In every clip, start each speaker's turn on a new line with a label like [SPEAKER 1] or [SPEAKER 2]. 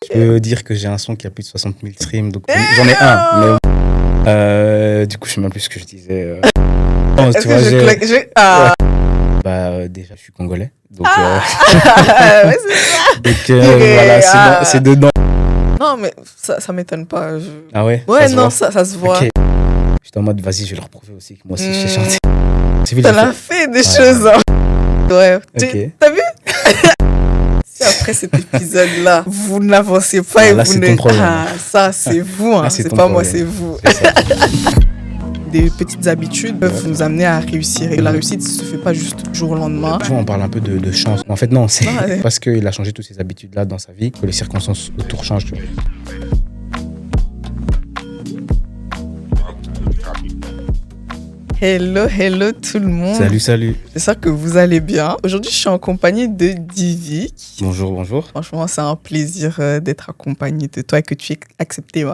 [SPEAKER 1] Je peux dire que j'ai un son qui a plus de 60 000 streams, donc j'en ai un. Mais du coup, je sais même plus ce que je disais. Non,
[SPEAKER 2] Est-ce
[SPEAKER 1] tu
[SPEAKER 2] que
[SPEAKER 1] vois,
[SPEAKER 2] j'ai...
[SPEAKER 1] déjà, je suis congolais. Donc,
[SPEAKER 2] Ouais, c'est ça.
[SPEAKER 1] donc voilà, c'est dedans.
[SPEAKER 2] Non, mais ça m'étonne pas.
[SPEAKER 1] Ah ouais?
[SPEAKER 2] Ouais,
[SPEAKER 1] Ça se
[SPEAKER 2] non,
[SPEAKER 1] voit.
[SPEAKER 2] ça se voit.
[SPEAKER 1] Ok. J'étais en mode, vas-y, je vais leur prouver aussi que moi aussi, je sais chanter. C'est vu,
[SPEAKER 2] T'en
[SPEAKER 1] j'ai
[SPEAKER 2] as fait des choses, hein. Ouais.
[SPEAKER 1] Ok.
[SPEAKER 2] T'as vu? Si après cet épisode-là, vous n'avancez pas
[SPEAKER 1] Ah,
[SPEAKER 2] et
[SPEAKER 1] là,
[SPEAKER 2] vous
[SPEAKER 1] c'est
[SPEAKER 2] ne...
[SPEAKER 1] ton problème.
[SPEAKER 2] Ah, ça, c'est vous, hein.
[SPEAKER 1] Là, c'est
[SPEAKER 2] C'est
[SPEAKER 1] ton
[SPEAKER 2] pas moi,
[SPEAKER 1] problème.
[SPEAKER 2] c'est vous.
[SPEAKER 1] C'est ça.
[SPEAKER 2] Des petites habitudes peuvent nous amener à réussir. Et la réussite ne se fait pas juste du jour au lendemain.
[SPEAKER 1] Tu vois, on parle un peu de chance. En fait, non, c'est
[SPEAKER 2] Non, ouais.
[SPEAKER 1] parce qu'il a changé toutes ces habitudes-là dans sa vie que les circonstances autour changent. Tu vois.
[SPEAKER 2] Hello tout le monde.
[SPEAKER 1] Salut.
[SPEAKER 2] J'espère que vous allez bien. Aujourd'hui, je suis en compagnie de Divic.
[SPEAKER 1] Bonjour.
[SPEAKER 2] Franchement, c'est un plaisir d'être accompagné de toi et que tu aies accepté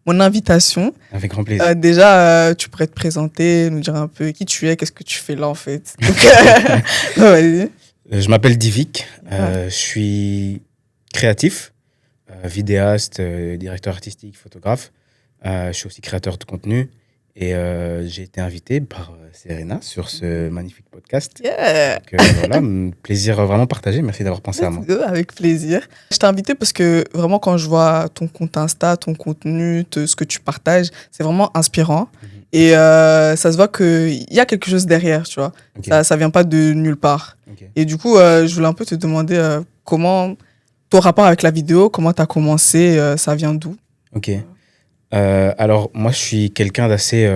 [SPEAKER 2] mon invitation.
[SPEAKER 1] Avec grand plaisir.
[SPEAKER 2] Déjà, tu pourrais te présenter, nous dire un peu qui tu es, qu'est-ce que tu fais là en fait. Donc, vas-y.
[SPEAKER 1] Je m'appelle Divic. Je suis créatif, vidéaste, directeur artistique, photographe. Je suis aussi créateur de contenu. Et j'ai été invité par Serena sur ce magnifique podcast.
[SPEAKER 2] Yeah.
[SPEAKER 1] Donc, voilà, plaisir vraiment partagé. Merci d'avoir pensé à moi.
[SPEAKER 2] Let's go, avec plaisir. Je t'ai invité parce que vraiment, quand je vois ton compte Insta, ton contenu, ce que tu partages, c'est vraiment inspirant. Et ça se voit qu'il y a quelque chose derrière, tu vois.
[SPEAKER 1] Okay.
[SPEAKER 2] Ça vient pas de nulle part.
[SPEAKER 1] Okay.
[SPEAKER 2] Et du coup, je voulais un peu te demander comment ton rapport avec la vidéo, comment tu as commencé, ça vient d'où?
[SPEAKER 1] Ok. Alors, moi, je suis quelqu'un d'assez...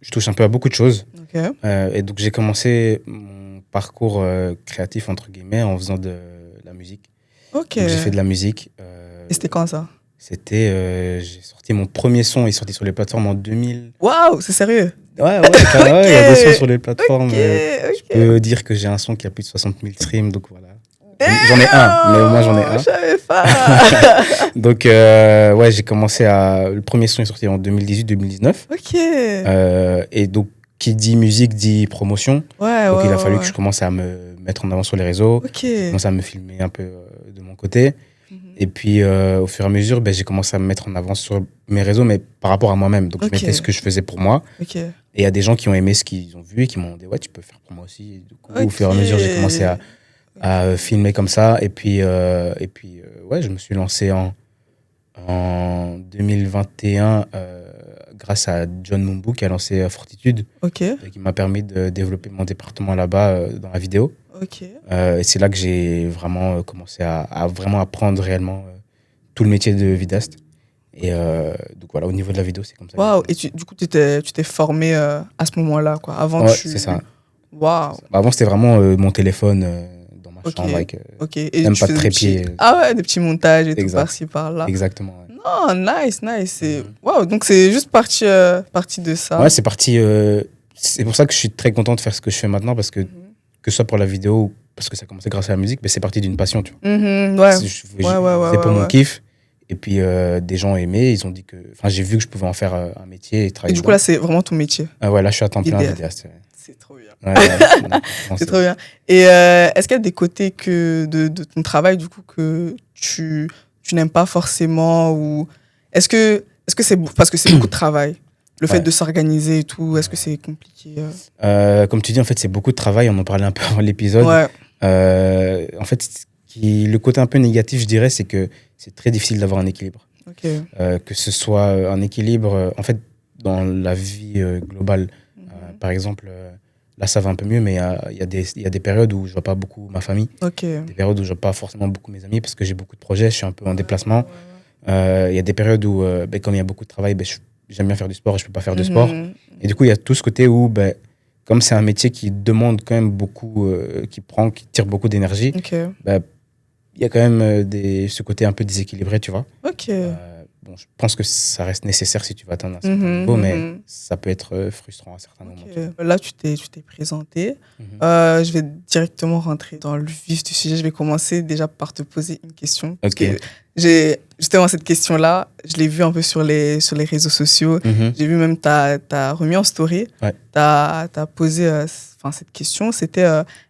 [SPEAKER 1] je touche un peu à beaucoup de choses.
[SPEAKER 2] Okay.
[SPEAKER 1] Et donc, j'ai commencé mon parcours créatif, entre guillemets, en faisant de la musique.
[SPEAKER 2] Ok.
[SPEAKER 1] Donc, j'ai fait de la musique.
[SPEAKER 2] Et c'était quand ça?
[SPEAKER 1] C'était... j'ai sorti mon premier son, il est sorti sur les plateformes en 2000.
[SPEAKER 2] Waouh, c'est sérieux?
[SPEAKER 1] Ouais, okay. Il y a des sons sur les plateformes.
[SPEAKER 2] Okay.
[SPEAKER 1] Je peux dire que j'ai un son qui a plus de 60 000 streams, donc voilà. J'en ai un, mais au moins j'en ai un.
[SPEAKER 2] Je savais pas.
[SPEAKER 1] Donc, ouais, j'ai commencé à... Le premier son est sorti en 2018-2019.
[SPEAKER 2] Ok.
[SPEAKER 1] Et donc, qui dit musique dit promotion.
[SPEAKER 2] Ouais,
[SPEAKER 1] donc, il a fallu que je commence à me mettre en avant sur les réseaux.
[SPEAKER 2] Ok.
[SPEAKER 1] J'ai commencé à me filmer un peu de mon côté. Et puis, au fur et à mesure, j'ai commencé à me mettre en avant sur mes réseaux, mais par rapport à moi-même. Donc, je mettais ce que je faisais pour moi.
[SPEAKER 2] Ok.
[SPEAKER 1] Et il y a des gens qui ont aimé ce qu'ils ont vu et qui m'ont dit, ouais, tu peux faire pour moi aussi. Et du coup, au fur et à mesure, j'ai commencé à filmer comme ça. Et puis, ouais, je me suis lancé en 2021 grâce à John Mumbu qui a lancé Fortitude.
[SPEAKER 2] Ok.
[SPEAKER 1] Et qui m'a permis de développer mon département là-bas dans la vidéo.
[SPEAKER 2] Ok.
[SPEAKER 1] Et c'est là que j'ai vraiment commencé à vraiment apprendre réellement tout le métier de vidéaste. Et donc voilà, au niveau de la vidéo, c'est comme ça.
[SPEAKER 2] Waouh. Et du coup, tu t'es formé à ce moment-là, quoi. Avant,
[SPEAKER 1] ouais, c'est ça.
[SPEAKER 2] Waouh.
[SPEAKER 1] Avant, c'était vraiment mon téléphone dans ma chambre avec
[SPEAKER 2] et
[SPEAKER 1] même pas de trépied.
[SPEAKER 2] Ah ouais, des petits montages et tout par-ci, par-là.
[SPEAKER 1] Exactement. Ouais.
[SPEAKER 2] Non, nice. Waouh, donc c'est juste parti de ça.
[SPEAKER 1] Ouais, c'est parti. C'est pour ça que je suis très content de faire ce que je fais maintenant, parce que que ce soit pour la vidéo, parce que ça a commencé grâce à la musique, mais c'est parti d'une passion, tu vois.
[SPEAKER 2] Ouais.
[SPEAKER 1] C'est pour mon kiff. Et puis, des gens ont aimé, ils ont dit que... Enfin, j'ai vu que je pouvais en faire un métier et travailler.
[SPEAKER 2] Et du coup, là, c'est vraiment ton métier.
[SPEAKER 1] Ouais, là, je suis à temps plein vidéaste. Ouais.
[SPEAKER 2] C'est trop bien.
[SPEAKER 1] Ouais,
[SPEAKER 2] c'est trop bien. Et est-ce qu'il y a des côtés de ton travail, du coup, que tu n'aimes pas forcément, ou est-ce que c'est parce que c'est beaucoup de travail, le fait de s'organiser et tout, est-ce que c'est compliqué
[SPEAKER 1] Comme tu dis, en fait, c'est beaucoup de travail, on en parlait un peu avant l'épisode.
[SPEAKER 2] Ouais.
[SPEAKER 1] En fait, le côté un peu négatif, je dirais, c'est que c'est très difficile d'avoir un équilibre.
[SPEAKER 2] Okay.
[SPEAKER 1] Que ce soit un équilibre, en fait, dans la vie globale. Par exemple, là, ça va un peu mieux, mais il y a des périodes où je ne vois pas beaucoup ma famille.
[SPEAKER 2] Okay.
[SPEAKER 1] Des périodes où je ne vois pas forcément beaucoup mes amis parce que j'ai beaucoup de projets, je suis un peu en déplacement. Il y a des périodes où, comme il y a beaucoup de travail, j'aime bien faire du sport et je ne peux pas faire de sport. Et du coup, il y a tout ce côté où, comme c'est un métier qui demande quand même beaucoup, qui tire beaucoup d'énergie,
[SPEAKER 2] okay.
[SPEAKER 1] Il y a quand même ce côté un peu déséquilibré, tu vois.
[SPEAKER 2] Ok.
[SPEAKER 1] Bon, je pense que ça reste nécessaire si tu veux atteindre un certain niveau, mais ça peut être frustrant à certains moments.
[SPEAKER 2] Là, tu t'es présenté. Je vais directement rentrer dans le vif du sujet. Je vais commencer déjà par te poser une question. Parce que justement, cette question-là, je l'ai vue un peu sur les réseaux sociaux. J'ai vu même, tu as remis en story.
[SPEAKER 1] Ouais.
[SPEAKER 2] Tu as posé cette question. C'était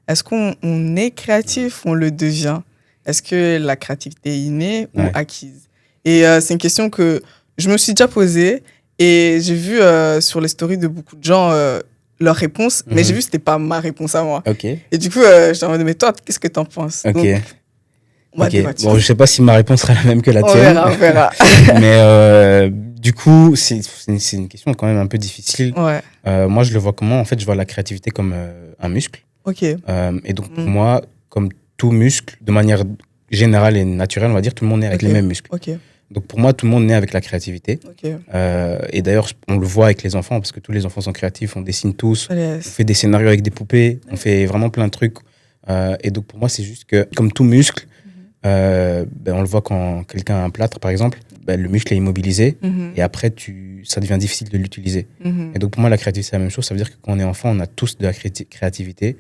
[SPEAKER 2] est-ce qu'on est créatif ou on le devient? est-ce que la créativité est innée ou acquise? Et c'est une question que je me suis déjà posée et j'ai vu sur les stories de beaucoup de gens leur réponse, mais j'ai vu que c'était pas ma réponse à moi. Et du coup, je me demandais, mais toi, qu'est-ce que t'en penses? Donc,
[SPEAKER 1] bon, je sais pas si ma réponse sera la même que la tienne.
[SPEAKER 2] On verra.
[SPEAKER 1] Mais du coup, c'est une question quand même un peu difficile. Moi, je le vois comment? En fait, je vois la créativité comme un muscle. Et donc, pour moi, comme tout muscle, de manière générale et naturelle, on va dire, tout le monde naît avec les mêmes muscles. Donc, pour moi, tout le monde naît avec la créativité. Et d'ailleurs, on le voit avec les enfants, parce que tous les enfants sont créatifs, on dessine tous, on fait des scénarios avec des poupées, on fait vraiment plein de trucs. Et donc, pour moi, c'est juste que, comme tout muscle, on le voit quand quelqu'un a un plâtre, par exemple, le muscle est immobilisé, et après, ça devient difficile de l'utiliser. Et donc, pour moi, la créativité, c'est la même chose. Ça veut dire que quand on est enfant, on a tous de la créativité,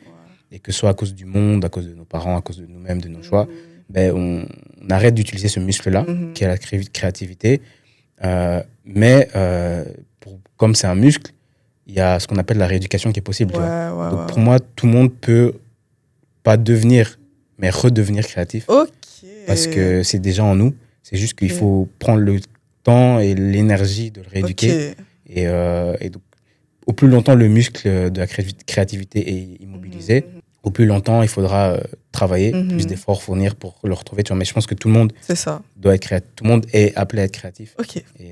[SPEAKER 1] et que ce soit à cause du monde, à cause de nos parents, à cause de nous-mêmes, de nos choix, on arrête d'utiliser ce muscle-là, qui est la créativité. Mais comme c'est un muscle, il y a ce qu'on appelle la rééducation qui est possible. Donc pour moi, tout le monde peut pas devenir, mais redevenir créatif. Parce que c'est déjà en nous. C'est juste qu'il faut prendre le temps et l'énergie de le rééduquer. Et donc, au plus longtemps le muscle de la créativité est immobilisé, au plus longtemps il faudra travailler, plus d'efforts fournir pour le retrouver. Mais je pense que tout le monde doit être créatif. Tout le monde est appelé à être créatif. Et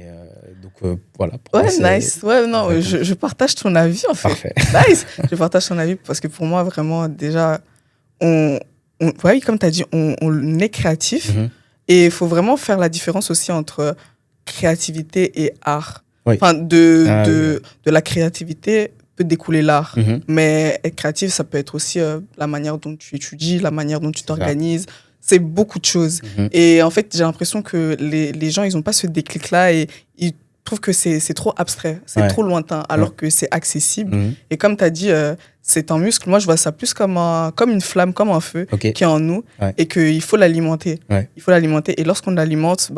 [SPEAKER 1] donc voilà.
[SPEAKER 2] Nice. Non, je partage ton avis en fait.
[SPEAKER 1] Parfait.
[SPEAKER 2] Nice. Je partage ton avis parce que pour moi vraiment déjà, comme tu as dit, on est créatif et il faut vraiment faire la différence aussi entre créativité et art. Enfin, de la créativité peut découler l'art. Mais être créatif, ça peut être aussi la manière dont tu étudies, la manière dont tu t'organises. C'est beaucoup de choses. Et en fait, j'ai l'impression que les gens, ils n'ont pas ce déclic-là et ils trouvent que c'est trop abstrait, c'est trop lointain, alors que c'est accessible. Et comme tu as dit, c'est un muscle. Moi, je vois ça plus comme une flamme, comme un feu qui est en nous et qu'il faut l'alimenter. Il faut l'alimenter. Et lorsqu'on l'alimente,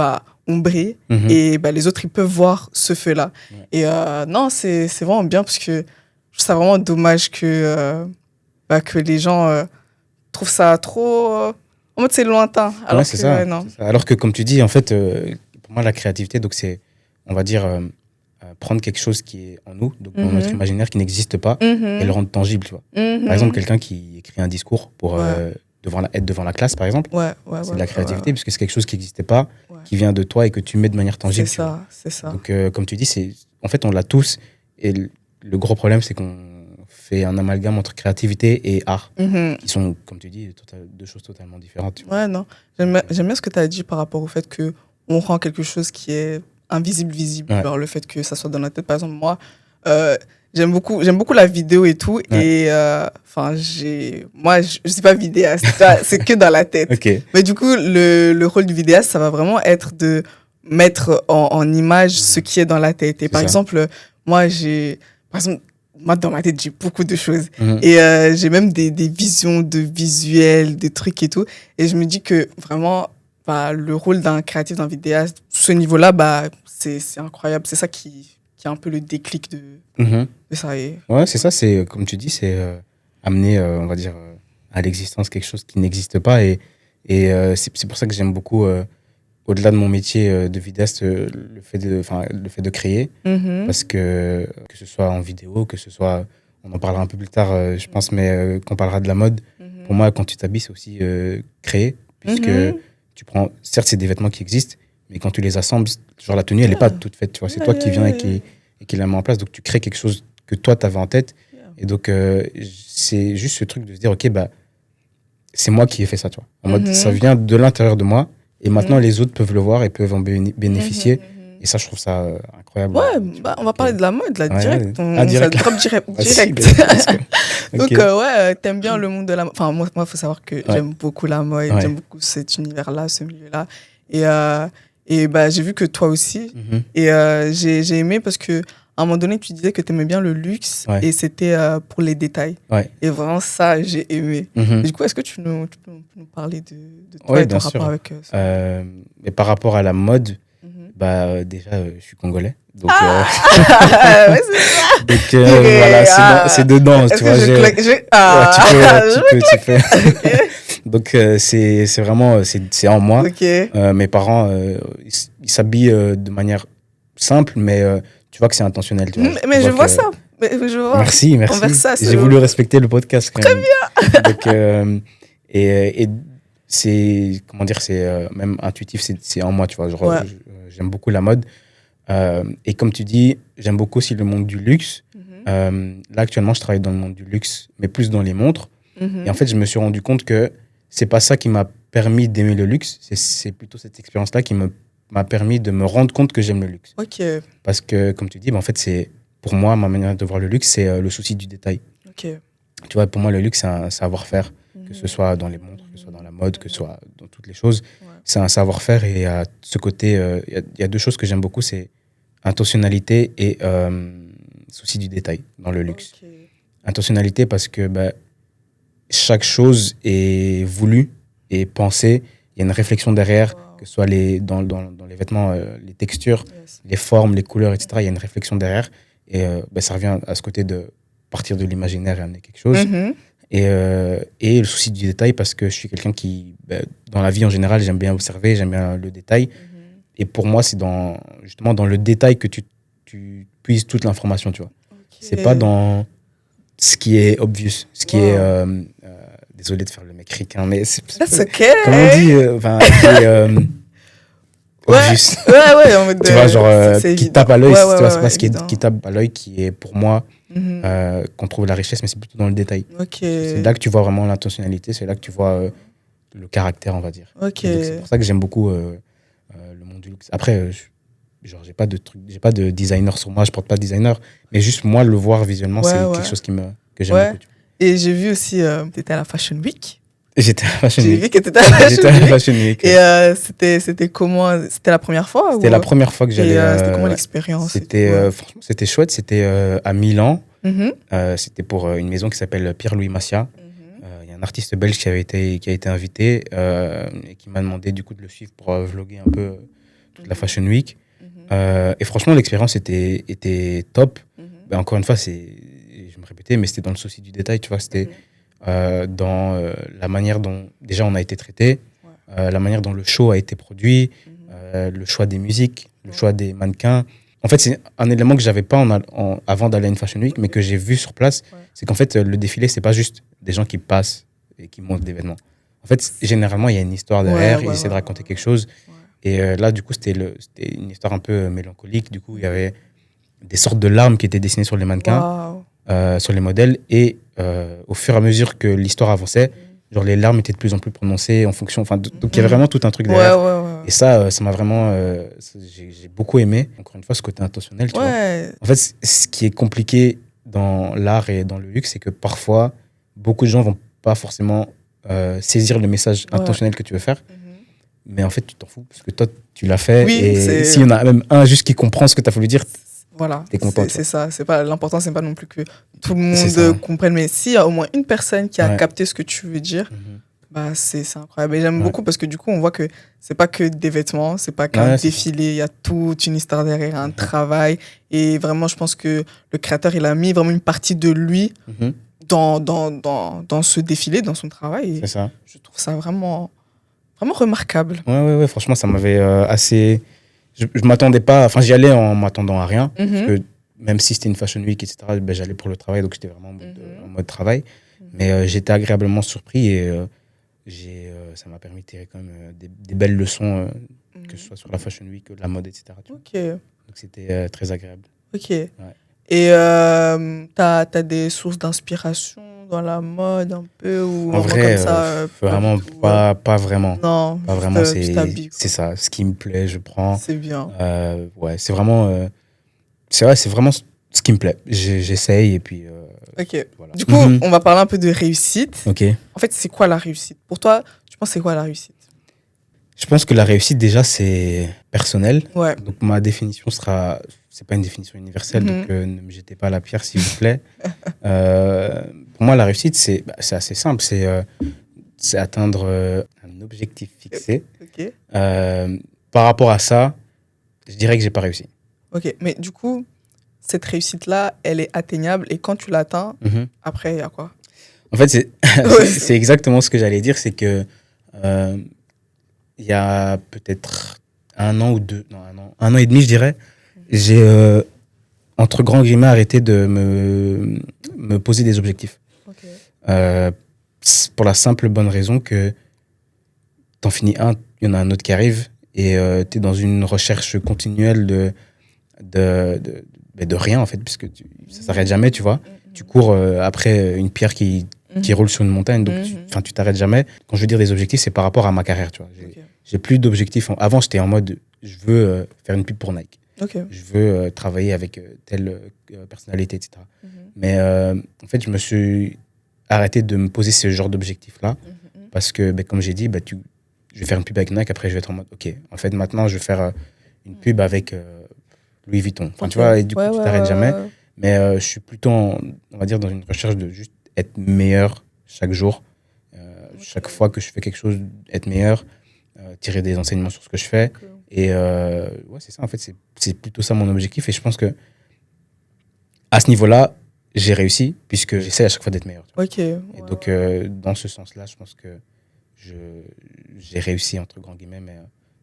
[SPEAKER 2] on brille et les autres, ils peuvent voir ce feu-là. Et non, c'est vraiment bien parce que je trouve ça vraiment dommage que les gens trouvent ça trop... en mode, c'est lointain. Alors
[SPEAKER 1] c'est ça.
[SPEAKER 2] Non.
[SPEAKER 1] C'est ça. Alors que, comme tu dis, en fait, pour moi, la créativité, donc c'est, on va dire, prendre quelque chose qui est en nous, donc dans notre imaginaire, qui n'existe pas, et le rendre tangible, tu vois. Par exemple, quelqu'un qui écrit un discours pour être devant la classe, par exemple, c'est de la créativité, puisque c'est quelque chose qui n'existait pas, qui vient de toi et que tu mets de manière tangible.
[SPEAKER 2] C'est ça.
[SPEAKER 1] Donc, comme tu dis, en fait, on l'a tous, et le gros problème, c'est qu'on fait un amalgame entre créativité et art, qui sont, comme tu dis, deux choses totalement différentes. Tu vois.
[SPEAKER 2] Non. J'aime bien ce que tu as dit par rapport au fait qu'on rend quelque chose qui est invisible, visible. Genre le fait que ça soit dans notre tête. Par exemple, moi, j'aime beaucoup la vidéo et tout. Et moi, je ne suis pas vidéaste. C'est que dans la tête. Mais du coup, le rôle du vidéaste, ça va vraiment être de mettre en image ce qui est dans la tête. Et par exemple, moi, dans ma tête, j'ai beaucoup de choses. Et j'ai même des visions de visuels, des trucs et tout. Et je me dis que vraiment, le rôle d'un créatif, d'un vidéaste, ce niveau-là, c'est incroyable. C'est ça qui est un peu le déclic de ça.
[SPEAKER 1] Ouais, c'est ça. C'est, comme tu dis, c'est amener, on va dire, à l'existence quelque chose qui n'existe pas. Et c'est pour ça que j'aime beaucoup, au-delà de mon métier de vidéaste, le fait de créer. Parce que ce soit en vidéo, que ce soit... On en parlera un peu plus tard, je pense, mais qu'on parlera de la mode. Pour moi, quand tu t'habilles, c'est aussi créer. Puisque tu prends... Certes, c'est des vêtements qui existent, mais quand tu les assembles, genre la tenue, elle n'est pas toute faite. Tu vois, c'est toi qui viens et qui la met en place. Donc, tu crées quelque chose que toi, tu avais en tête. Et donc, c'est juste ce truc de se dire, OK, c'est moi qui ai fait ça, tu vois. En mode, ça vient de l'intérieur de moi. Et maintenant, les autres peuvent le voir et peuvent en bénéficier. Et ça, je trouve ça incroyable.
[SPEAKER 2] Ouais, on va parler de la mode, là, direct.
[SPEAKER 1] Direct.
[SPEAKER 2] Ça drop direct. Donc, t'aimes bien le monde de la mode. Enfin, moi, il faut savoir que j'aime beaucoup la mode. J'aime beaucoup cet univers-là, ce milieu-là. Et j'ai vu que toi aussi. Et j'ai aimé parce que à un moment donné, tu disais que tu aimais bien le luxe et c'était pour les détails. Et vraiment, ça, j'ai aimé. Et du coup, est-ce que tu peux nous parler de toi et ton rapport avec ça?
[SPEAKER 1] Mais par rapport à la mode, déjà, je suis congolais. Donc,
[SPEAKER 2] ouais, c'est ça.
[SPEAKER 1] Donc, voilà, c'est dedans. Tu vois, tu peux. Donc, c'est vraiment, c'est en moi. Mes parents, ils s'habillent de manière simple, mais tu vois que c'est intentionnel. Tu vois.
[SPEAKER 2] Mais je vois ça. Mais je vois.
[SPEAKER 1] Merci. J'ai voulu respecter le podcast.
[SPEAKER 2] Très bien.
[SPEAKER 1] Donc, et c'est, comment dire, c'est même intuitif, c'est en moi, tu vois. Genre, j'aime beaucoup la mode. Et comme tu dis, j'aime beaucoup aussi le monde du luxe. Là, actuellement, je travaille dans le monde du luxe, mais plus dans les montres. Et en fait, je me suis rendu compte que c'est pas ça qui m'a permis d'aimer le luxe. C'est plutôt cette expérience-là qui m'a permis de me rendre compte que j'aime le luxe. Parce que, comme tu dis, en fait, c'est, pour moi, ma manière de voir le luxe, c'est le souci du détail. Tu vois, pour moi, le luxe, c'est un savoir-faire, que ce soit dans les montres, que ce soit dans la mode, que ce soit dans toutes les choses. C'est un savoir-faire et à ce côté, il y a deux choses que j'aime beaucoup, c'est intentionnalité et souci du détail dans le luxe. Intentionnalité parce que chaque chose est voulue et pensée. Il y a une réflexion derrière, que ce soit dans les vêtements, les textures, les formes, les couleurs, etc. Il y a une réflexion derrière. Et ça revient à ce côté de partir de l'imaginaire et amener quelque chose. Et le souci du détail parce que je suis quelqu'un qui, dans la vie en général, j'aime bien observer, j'aime bien le détail. Et pour moi, c'est justement dans le détail que tu puises toute l'information, tu vois. C'est pas dans ce qui est obvious, ce qui est... désolé de faire le mec ricain, mais c'est...
[SPEAKER 2] That's okay.
[SPEAKER 1] Comment on dit qui est obvious.
[SPEAKER 2] En mode
[SPEAKER 1] tu vois, genre, qui tape à l'œil, c'est pas ce qui tape à l'œil qui est, pour moi, qu'on trouve la richesse, mais c'est plutôt dans le détail. C'est là que tu vois vraiment l'intentionnalité, c'est là que tu vois le caractère, on va dire. Donc, c'est pour ça que j'aime beaucoup le monde du luxe. Après, genre, j'ai pas de designer sur moi, je porte pas de designer, mais juste moi, le voir visuellement, c'est quelque chose que j'aime beaucoup.
[SPEAKER 2] Et j'ai vu aussi, tu étais à la Fashion Week.
[SPEAKER 1] J'étais à la Fashion Week.
[SPEAKER 2] J'ai vu que tu étais à la Fashion Week. Et c'était comment? C'était la première fois?
[SPEAKER 1] C'était la première fois que j'allais.
[SPEAKER 2] C'était comment l'expérience?
[SPEAKER 1] Franchement, c'était chouette. C'était à Milan. C'était pour une maison qui s'appelle Pierre-Louis Massia. Il y a un artiste belge qui a été invité et qui m'a demandé du coup de le suivre pour vlogger un peu toute la Fashion Week. Et franchement, l'expérience était top. Encore une fois, je me répétais, mais c'était dans le souci du détail. Tu vois, c'était dans la manière dont déjà on a été traité, la manière dont le show a été produit, le choix des musiques, le choix des mannequins. En fait, c'est un élément que j'avais pas avant d'aller à une Fashion Week, mais que j'ai vu sur place. C'est qu'en fait, le défilé, c'est pas juste des gens qui passent et qui montent des vêtements. En fait, généralement, il y a une histoire derrière, ils essaient de raconter quelque chose. Et là, du coup, c'était une histoire un peu mélancolique. Du coup, il y avait des sortes de larmes qui étaient dessinées sur les mannequins, sur les modèles. Et au fur et à mesure que l'histoire avançait, genre les larmes étaient de plus en plus prononcées en fonction. Donc, il y avait vraiment tout un truc derrière. Et ça m'a vraiment... j'ai beaucoup aimé, encore une fois, ce côté intentionnel. Tu vois. En fait, ce qui est compliqué dans l'art et dans le luxe, c'est que parfois, beaucoup de gens vont pas forcément saisir le message intentionnel que tu veux faire. Mais en fait, tu t'en fous, parce que toi, tu l'as fait. Et s'il y en a même un juste qui comprend ce que tu as voulu dire, t'es content.
[SPEAKER 2] C'est ça. L'important, c'est pas non plus que tout le monde comprenne. Mais s'il y a au moins une personne qui a capté ce que tu veux dire, c'est incroyable. Et j'aime beaucoup parce que du coup, on voit que c'est pas que des vêtements, c'est pas qu'un défilé. Il y a toute une histoire derrière, un travail. Et vraiment, je pense que le créateur, il a mis vraiment une partie de lui dans ce défilé, dans son travail.
[SPEAKER 1] C'est ça.
[SPEAKER 2] Je trouve ça vraiment remarquable.
[SPEAKER 1] Ouais, franchement, ça m'avait assez... Je m'attendais pas... Enfin, j'y allais en m'attendant à rien. Parce que même si c'était une Fashion Week, etc., j'allais pour le travail, donc j'étais vraiment en mode travail. Mais j'étais agréablement surpris et ça m'a permis de tirer quand même des belles leçons, que ce soit sur la Fashion Week, la mode, etc. Donc c'était très agréable.
[SPEAKER 2] Ouais. Et t'as des sources d'inspiration dans la mode un peu ou
[SPEAKER 1] en vrai,
[SPEAKER 2] comme ça,
[SPEAKER 1] vraiment pas vraiment.
[SPEAKER 2] Non,
[SPEAKER 1] pas vraiment. C'est ça, ce qui me plaît, je prends.
[SPEAKER 2] C'est bien.
[SPEAKER 1] C'est vraiment c'est vraiment ce qui me plaît. J'essaye et puis
[SPEAKER 2] voilà. Du coup, on va parler un peu de réussite. En fait, c'est quoi la réussite? Pour toi, tu penses c'est quoi la réussite?
[SPEAKER 1] Je pense que la réussite, déjà, c'est personnel.
[SPEAKER 2] Ouais.
[SPEAKER 1] Donc, ma définition sera... C'est pas une définition universelle, donc ne me jetez pas la pierre, s'il vous plaît. Pour moi, la réussite, c'est assez simple. C'est atteindre un objectif fixé. Par rapport à ça, je dirais que j'ai pas réussi.
[SPEAKER 2] Ok, mais du coup, cette réussite-là, elle est atteignable. Et quand tu l'atteins, après, il y a quoi?
[SPEAKER 1] En fait, c'est exactement ce que j'allais dire, c'est que il y a peut-être 1 an ou 2, non, 1 an et demi, je dirais, j'ai, entre grands guillemets, arrêté de me poser des objectifs. Okay. Pour la simple bonne raison que t'en finis un, il y en a un autre qui arrive, et t'es dans une recherche continuelle de rien, en fait, puisque ça s'arrête jamais, tu vois. Tu cours après une pierre qui roule sur une montagne, donc tu t'arrêtes jamais. Quand je veux dire des objectifs, c'est par rapport à ma carrière, tu vois. J'ai plus d'objectifs. Avant, j'étais en mode, je veux faire une pub pour Nike. Je veux travailler avec telle personnalité, etc. Mais en fait, je me suis arrêté de me poser ce genre d'objectifs-là, parce que, comme j'ai dit, je vais faire une pub avec Nike, après je vais être en mode, ok, en fait, maintenant, je vais faire une pub avec Louis Vuitton. Enfin, tu vois, et du coup, tu t'arrêtes jamais. Mais je suis plutôt, on va dire, dans une recherche de juste être meilleur chaque jour. Chaque fois que je fais quelque chose, être meilleur, tirer des enseignements sur ce que je fais. Et ouais, c'est ça, en fait, c'est plutôt ça mon objectif. Et je pense que à ce niveau-là, j'ai réussi, puisque j'essaie à chaque fois d'être meilleur. Et donc, dans ce sens-là, je pense que j'ai réussi, entre grands guillemets, mais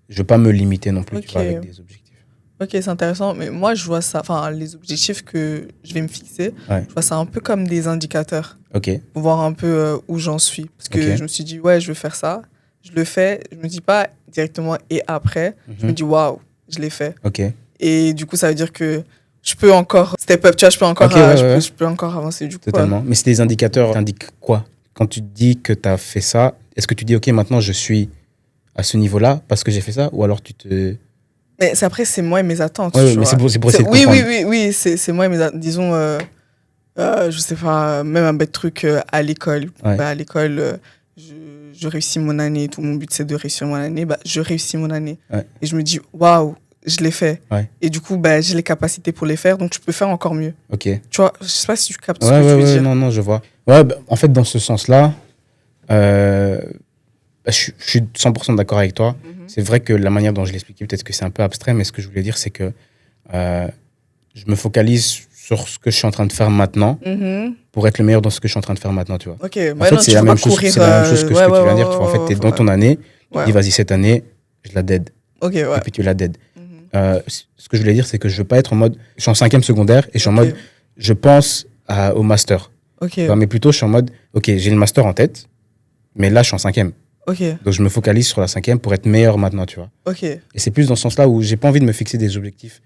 [SPEAKER 1] je ne veux pas me limiter non plus tu vois, avec des objectifs.
[SPEAKER 2] Ok, c'est intéressant, mais moi je vois ça, enfin les objectifs que je vais me fixer, je vois ça un peu comme des indicateurs. Pour voir un peu où j'en suis. Parce que je me suis dit, ouais, je veux faire ça, je le fais, je me dis pas directement et après, je me dis, waouh, je l'ai fait. Et du coup, ça veut dire que je peux encore step up, tu vois, je peux encore, je peux encore avancer du coup.
[SPEAKER 1] Totalement. Mais c'est des indicateurs, t'indiques quoi? Quand tu dis que tu as fait ça, est-ce que tu dis, ok, maintenant je suis à ce niveau-là parce que j'ai fait ça, ou alors tu te...
[SPEAKER 2] Mais après, c'est moi et mes attentes.
[SPEAKER 1] Mais c'est pour essayer de comprendre.
[SPEAKER 2] Oui, c'est moi et mes attentes. Disons, je sais pas, même un bête truc à l'école. À l'école, je réussis mon année. Tout mon but, c'est de réussir mon année. Je réussis mon année. Et je me dis, waouh, je l'ai fait. Et du coup, j'ai les capacités pour les faire, donc je peux faire encore mieux. Tu vois, je sais pas si tu captes ce que je veux dire.
[SPEAKER 1] Non, je vois. Ouais, en fait, dans ce sens-là, je suis 100% d'accord avec toi. C'est vrai que la manière dont je l'expliquais, peut-être que c'est un peu abstrait, mais ce que je voulais dire, c'est que je me focalise sur ce que je suis en train de faire maintenant pour être le meilleur dans ce que je suis en train de faire maintenant, tu vois.
[SPEAKER 2] En
[SPEAKER 1] fait, c'est la même chose que ce que tu viens de dire. En fait, tu es dans ton année, tu dis, vas-y, cette année, je la dead. Et puis tu la dead. Ce que je voulais dire, c'est que je veux pas être en mode, je suis en 5e secondaire et je suis en mode, je pense au master. Mais plutôt, je suis en mode, ok, j'ai le master en tête, mais là, je suis en 5e. Donc, je me focalise sur la 5e pour être meilleur maintenant, tu vois. Et c'est plus dans ce sens-là où j'ai pas envie de me fixer des objectifs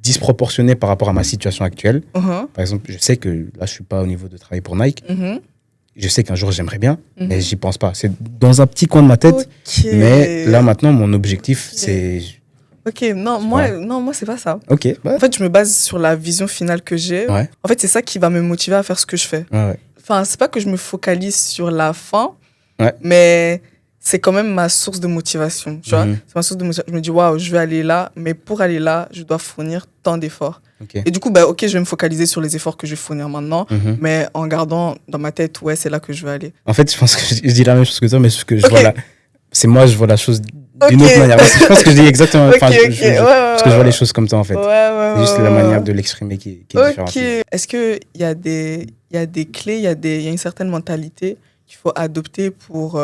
[SPEAKER 1] disproportionnés par rapport à ma situation actuelle. Par exemple, je sais que là, je suis pas au niveau de travail pour Nike. Je sais qu'un jour, j'aimerais bien, mais j'y pense pas. C'est dans un petit coin de ma tête. Mais là, maintenant, mon objectif, c'est...
[SPEAKER 2] moi, c'est pas ça. En fait, je me base sur la vision finale que j'ai. En fait, c'est ça qui va me motiver à faire ce que je fais. Enfin, c'est pas que je me focalise sur la fin, mais c'est quand même ma source de motivation. Tu vois, c'est ma source de motivation. Je me dis, waouh, je vais aller là, mais pour aller là, je dois fournir tant d'efforts. Et du coup, je vais me focaliser sur les efforts que je vais fournir maintenant, mais en gardant dans ma tête, c'est là que je veux aller.
[SPEAKER 1] En fait, je pense que je dis la même chose que toi, mais ce que je vois là, c'est moi, je vois la chose d'une autre manière. Je pense que je dis exactement, parce que je vois les choses comme toi, en fait. C'est juste la manière de l'exprimer qui est différente.
[SPEAKER 2] Est-ce qu'il y a des clés, il y a une certaine mentalité qu'il faut adopter pour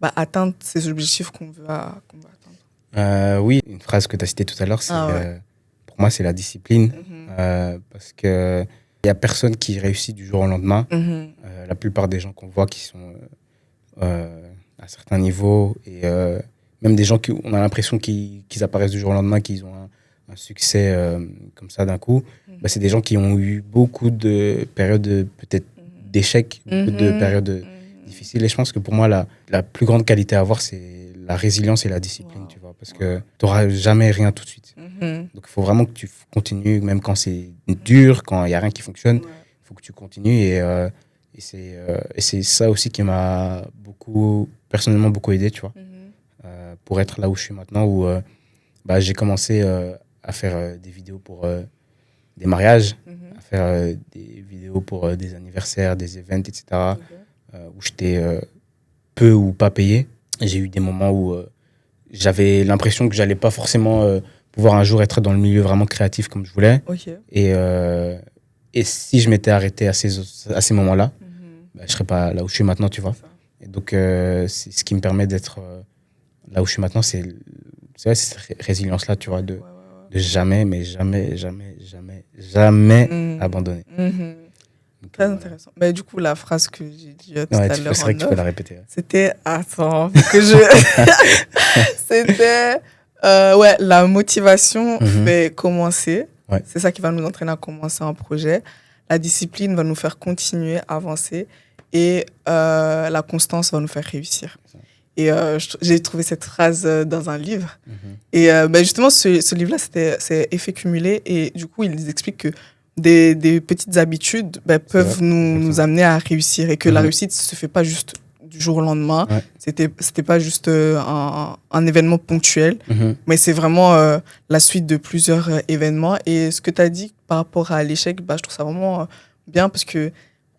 [SPEAKER 2] atteindre ces objectifs qu'on veut atteindre?
[SPEAKER 1] Oui, une phrase que tu as citée tout à l'heure, c'est, pour moi, c'est la discipline. Parce qu'il n'y a personne qui réussit du jour au lendemain. La plupart des gens qu'on voit qui sont à certains niveaux, et même des gens on a l'impression qu'ils apparaissent du jour au lendemain, qu'ils ont un succès comme ça d'un coup, c'est des gens qui ont eu beaucoup de périodes peut-être d'échecs, beaucoup de périodes difficiles. Et je pense que pour moi, la plus grande qualité à avoir, c'est la résilience et la discipline, tu vois, parce que tu n'auras jamais rien tout de suite. Donc, il faut vraiment que tu continues, même quand c'est dur, quand il n'y a rien qui fonctionne, il faut que tu continues. Et c'est ça aussi qui m'a personnellement beaucoup aidé, tu vois, pour être là où je suis maintenant, où j'ai commencé à faire des vidéos pour des mariages, à faire des vidéos pour des anniversaires, des events, etc., où j'étais peu ou pas payé. J'ai eu des moments où j'avais l'impression que j'allais pas forcément pouvoir un jour être dans le milieu vraiment créatif comme je voulais. Et si je m'étais arrêté à ces moments-là, bah, je serais pas là où je suis maintenant, tu vois. Et donc, c'est ce qui me permet d'être là où je suis maintenant, c'est vrai, cette résilience-là, tu vois, de jamais, mais jamais, jamais, jamais, jamais abandonner.
[SPEAKER 2] Donc, très intéressant. Mais du coup, la phrase que j'ai dit tout à l'heure
[SPEAKER 1] c'est vrai que tu peux la répéter. Ouais.
[SPEAKER 2] C'était, attends, que je... C'était, ouais, la motivation fait commencer.
[SPEAKER 1] Ouais.
[SPEAKER 2] C'est ça qui va nous entraîner à commencer un projet. La discipline va nous faire continuer, avancer. Et la constance va nous faire réussir. Et j'ai trouvé cette phrase dans un livre. Et ben justement, ce livre-là, c'est Effet cumulé. Et du coup, ils expliquent que des petites habitudes peuvent nous amener à réussir. Et que la réussite ne se fait pas juste du jour au lendemain. Ouais. C'était pas juste un événement ponctuel. Mais c'est vraiment la suite de plusieurs événements. Et ce que tu as dit par rapport à l'échec, je trouve ça vraiment bien parce que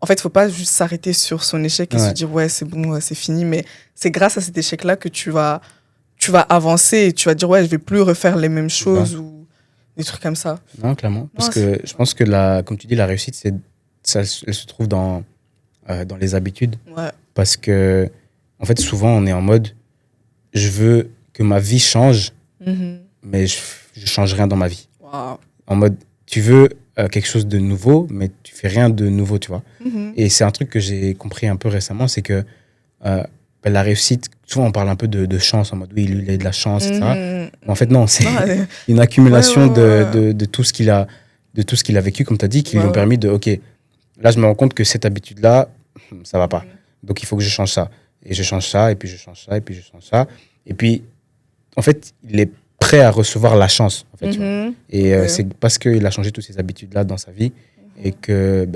[SPEAKER 2] en fait, il ne faut pas juste s'arrêter sur son échec et se dire, ouais, c'est bon, c'est fini. Mais c'est grâce à cet échec-là que tu vas avancer et tu vas dire, ouais, je ne vais plus refaire les mêmes choses ou des trucs comme ça.
[SPEAKER 1] Non, clairement. Parce que je pense que, comme tu dis, la réussite, elle se trouve dans les habitudes.
[SPEAKER 2] Ouais.
[SPEAKER 1] Parce que, en fait, souvent, on est en mode, je veux que ma vie change, mais je ne change rien dans ma vie.
[SPEAKER 2] Wow.
[SPEAKER 1] En mode, tu veux quelque chose de nouveau, mais tu fais rien de nouveau, tu vois. Et c'est un truc que j'ai compris un peu récemment, c'est que la réussite, souvent on parle un peu de chance, en mode oui, lui, il a de la chance, etc. Mais en fait, non, c'est une accumulation de tout ce qu'il a, vécu, comme tu as dit, qui lui ont permis de, ok, là, je me rends compte que cette habitude-là, ça va pas. Donc, il faut que je change ça. Et je change ça, et puis je change ça, et puis je change ça. Et puis, en fait, il est prêt à recevoir la chance, en fait, tu vois. Et c'est parce qu'il a changé toutes ces habitudes-là dans sa vie et que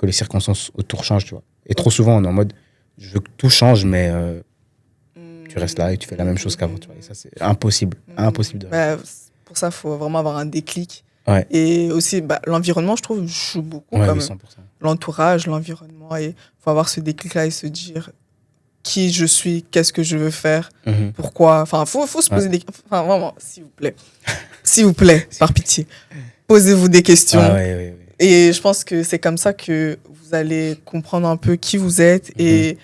[SPEAKER 1] les circonstances autour changent, tu vois. Et trop souvent, on est en mode, je veux que tout change, mais tu restes là et tu fais la même chose qu'avant, tu vois. Et ça, c'est impossible. Impossible de
[SPEAKER 2] pour ça, il faut vraiment avoir un déclic.
[SPEAKER 1] Ouais.
[SPEAKER 2] Et aussi, l'environnement, je trouve, joue beaucoup.
[SPEAKER 1] Ouais,
[SPEAKER 2] quand
[SPEAKER 1] oui,
[SPEAKER 2] même.
[SPEAKER 1] 100%.
[SPEAKER 2] L'entourage, l'environnement. Il faut avoir ce déclic-là et se dire qui je suis, qu'est-ce que je veux faire, pourquoi. Enfin, faut se poser des questions. Enfin, vraiment, s'il vous plaît. S'il vous plaît, par pitié. Posez-vous des questions.
[SPEAKER 1] Ah, ouais.
[SPEAKER 2] Et je pense que c'est comme ça que vous allez comprendre un peu qui vous êtes et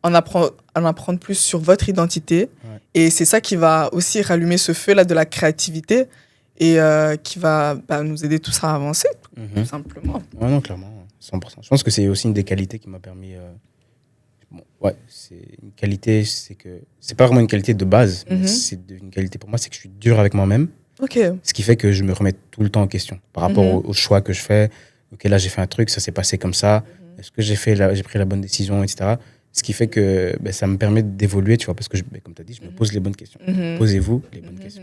[SPEAKER 2] en apprendre plus sur votre identité. Ouais. Et c'est ça qui va aussi rallumer ce feu-là de la créativité et qui va nous aider tous à avancer, tout simplement.
[SPEAKER 1] Ouais, non, clairement, 100%. Je pense que c'est aussi une des qualités qui m'a permis... c'est une qualité, c'est pas vraiment une qualité de base, mais c'est une qualité pour moi, c'est que je suis dur avec moi-même.
[SPEAKER 2] Okay.
[SPEAKER 1] Ce qui fait que je me remets tout le temps en question par rapport aux choix que je fais. Ok, là j'ai fait un truc, ça s'est passé comme ça. Est-ce que j'ai pris la bonne décision, etc. Ce qui fait que ça me permet d'évoluer, tu vois, parce que comme tu as dit, je me pose les bonnes questions. Posez-vous les bonnes questions.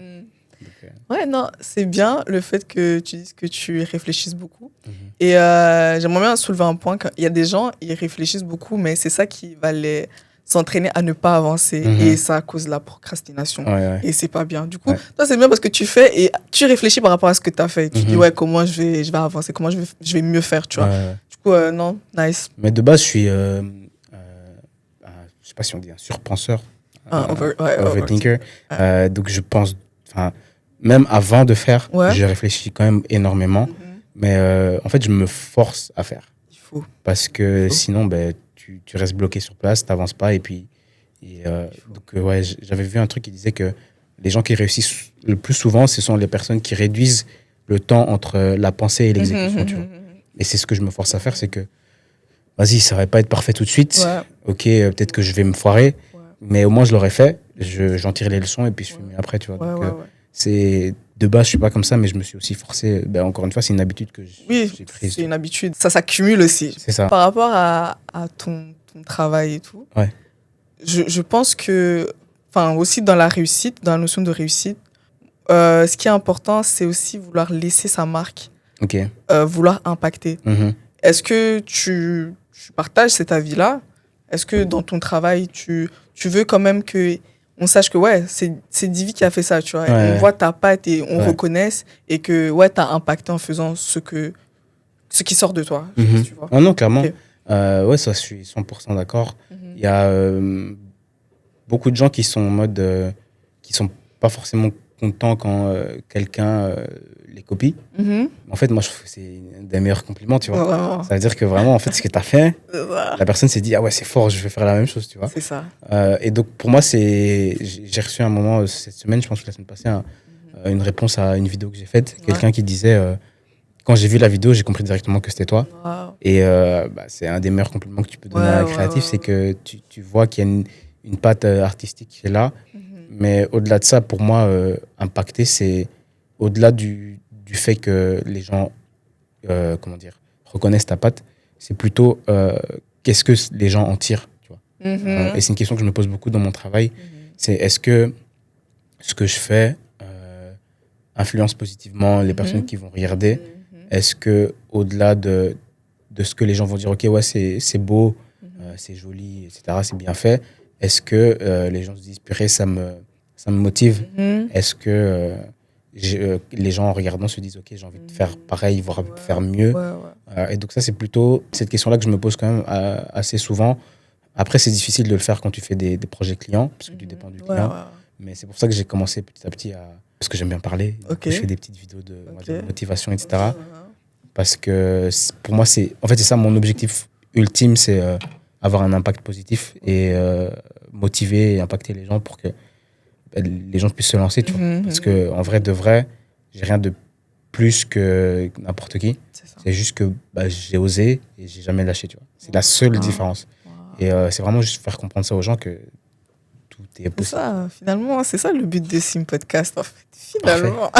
[SPEAKER 1] Donc,
[SPEAKER 2] ouais, non, c'est bien le fait que tu dises que tu réfléchisses beaucoup. Et j'aimerais bien soulever un point. Il y a des gens, ils réfléchissent beaucoup, mais c'est ça qui va les s'entraîner à ne pas avancer et ça cause la procrastination et c'est pas bien. Du coup, toi c'est bien parce que tu fais et tu réfléchis par rapport à ce que tu as fait. Tu dis comment je vais avancer, comment je vais mieux faire, tu vois. Du coup, non, nice.
[SPEAKER 1] Mais de base, je suis je sais pas si on dit un surpenseur, overthinker. Donc je pense, même avant de faire, je réfléchis quand même énormément. Mais en fait, je me force à faire.
[SPEAKER 2] Il faut.
[SPEAKER 1] Parce que sinon, tu restes bloqué sur place, tu n'avances pas. Et puis, j'avais vu un truc qui disait que les gens qui réussissent le plus souvent, ce sont les personnes qui réduisent le temps entre la pensée et l'exécution. Tu vois. Et c'est ce que je me force à faire, c'est que, vas-y, ça ne va pas être parfait tout de suite. Ouais. Ok, peut-être que je vais me foirer, mais au moins je l'aurais fait. J'en tire les leçons et puis je fais mieux après. Tu vois. Donc, c'est... De base, je suis pas comme ça, mais je me suis aussi forcé. Encore une fois, c'est une habitude que j'ai prise.
[SPEAKER 2] C'est une habitude. Ça s'accumule aussi.
[SPEAKER 1] C'est ça.
[SPEAKER 2] Par rapport à ton travail et tout, je pense que, aussi dans la réussite, dans la notion de réussite, ce qui est important, c'est aussi vouloir laisser sa marque, vouloir impacter. Est-ce que tu partages cet avis-là? Est-ce que dans ton travail, tu veux quand même que on sache que c'est Divi qui a fait ça, tu vois. On voit ta patte et on reconnaisse et que t'as impacté en faisant ce qui sort de toi. Tu vois.
[SPEAKER 1] Ah non, clairement. Okay. Ça, je suis 100% d'accord. Il y a beaucoup de gens qui sont en mode qui sont pas forcément content quand quelqu'un les copie. En fait, moi, je trouve que c'est un des meilleurs compliments, tu vois.
[SPEAKER 2] Vraiment.
[SPEAKER 1] Ça veut dire que vraiment, en fait, ce que tu as fait, la personne s'est dit, ah ouais, c'est fort, je vais faire la même chose, tu vois.
[SPEAKER 2] C'est ça.
[SPEAKER 1] Et donc, pour moi, j'ai reçu un moment cette semaine, je pense que la semaine passée, une réponse à une vidéo que j'ai faite. Quelqu'un qui disait, quand j'ai vu la vidéo, j'ai compris directement que c'était toi. Et c'est un des meilleurs compliments que tu peux donner à un créatif, c'est que tu vois qu'il y a une patte artistique qui est là. Mais au-delà de ça, pour moi, impacter, c'est au-delà du fait que les gens reconnaissent ta patte, c'est plutôt qu'est-ce que les gens en tirent. Tu vois. Et c'est une question que je me pose beaucoup dans mon travail. C'est est-ce que ce que je fais influence positivement les personnes qui vont regarder? Est-ce que au-delà de ce que les gens vont dire, ok, ouais, c'est beau, c'est joli, etc., c'est bien fait, est-ce que les gens se disent, purée, ça me motive? Est-ce que les gens en regardant se disent, ok, j'ai envie de faire pareil, voire faire mieux? Et donc ça, c'est plutôt cette question-là que je me pose quand même assez souvent. Après, c'est difficile de le faire quand tu fais des projets clients, parce que tu dépends du client. Mais c'est pour ça que j'ai commencé petit à petit parce que j'aime bien parler. Je fais des petites vidéos de motivation, etc. Parce que pour moi, c'est ça mon objectif ultime, c'est avoir un impact positif et motiver et impacter les gens pour que les gens puissent se lancer. Tu vois. Parce qu'en vrai, de vrai, j'ai rien de plus que n'importe qui. C'est juste que j'ai osé et j'ai jamais lâché. Tu vois. C'est la seule différence. Et c'est vraiment juste faire comprendre ça aux gens que tout est possible.
[SPEAKER 2] C'est ça, finalement, c'est ça le but de Sim Podcast, en fait. Finalement.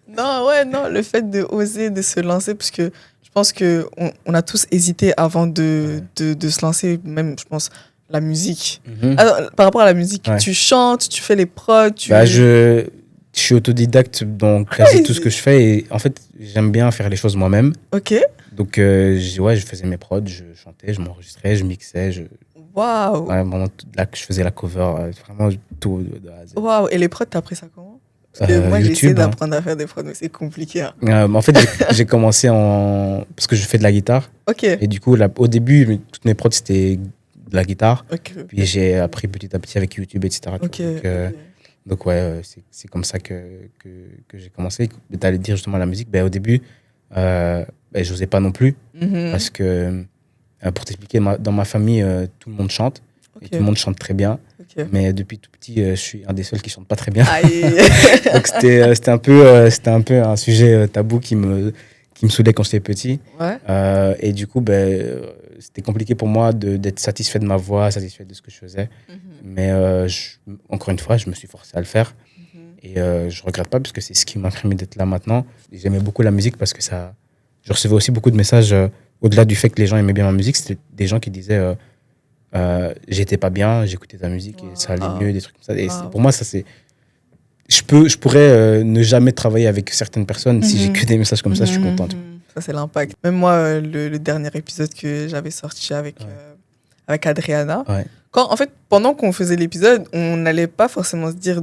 [SPEAKER 2] Non, le fait de oser, de se lancer, parce que je pense qu'on a tous hésité avant de se lancer, même, je pense, la musique. Alors, par rapport à la musique, tu chantes, tu fais les prods,
[SPEAKER 1] je suis autodidacte dans quasi tout ce que je fais et en fait, j'aime bien faire les choses moi-même.
[SPEAKER 2] Ok.
[SPEAKER 1] Donc, je faisais mes prods, je chantais, je m'enregistrais, je mixais.
[SPEAKER 2] Waouh!
[SPEAKER 1] Vraiment, là, je faisais la cover, vraiment tout de A à Z.
[SPEAKER 2] Waouh! Et les prods, t'as appris ça comment? Parce que moi, j'essaie d'apprendre à faire des prods, mais c'est compliqué.
[SPEAKER 1] En fait, j'ai commencé parce que je fais de la guitare.
[SPEAKER 2] Ok.
[SPEAKER 1] Et du coup, au début, toutes mes prods, c'était de la guitare. Puis j'ai appris petit à petit avec YouTube, etc. Donc, ouais, c'est comme ça que j'ai commencé. Tu allais dire justement la musique. Au début, je n'osais pas non plus. Parce que, pour t'expliquer, dans ma famille, tout le monde chante. Et tout le monde chante très bien. Mais depuis tout petit, je suis un des seuls qui ne chante pas très bien. Donc, c'était un peu un sujet tabou qui me saoulait quand j'étais petit. Et du coup, c'était compliqué pour moi d'être satisfait de ma voix, satisfait de ce que je faisais. Mais encore une fois, je me suis forcé à le faire. Et je ne regrette pas parce que c'est ce qui m'a permis d'être là maintenant. Et j'aimais beaucoup la musique parce que je recevais aussi beaucoup de messages au-delà du fait que les gens aimaient bien ma musique. C'était des gens qui disaient j'étais pas bien, j'écoutais ta musique et ça allait mieux, des trucs comme ça. Et pour moi, ça c'est... Je pourrais ne jamais travailler avec certaines personnes si j'ai que des messages comme ça, je suis content.
[SPEAKER 2] Ça, c'est l'impact. Même moi, le dernier épisode que j'avais sorti avec Adriana, en fait, pendant qu'on faisait l'épisode, on n'allait pas forcément se dire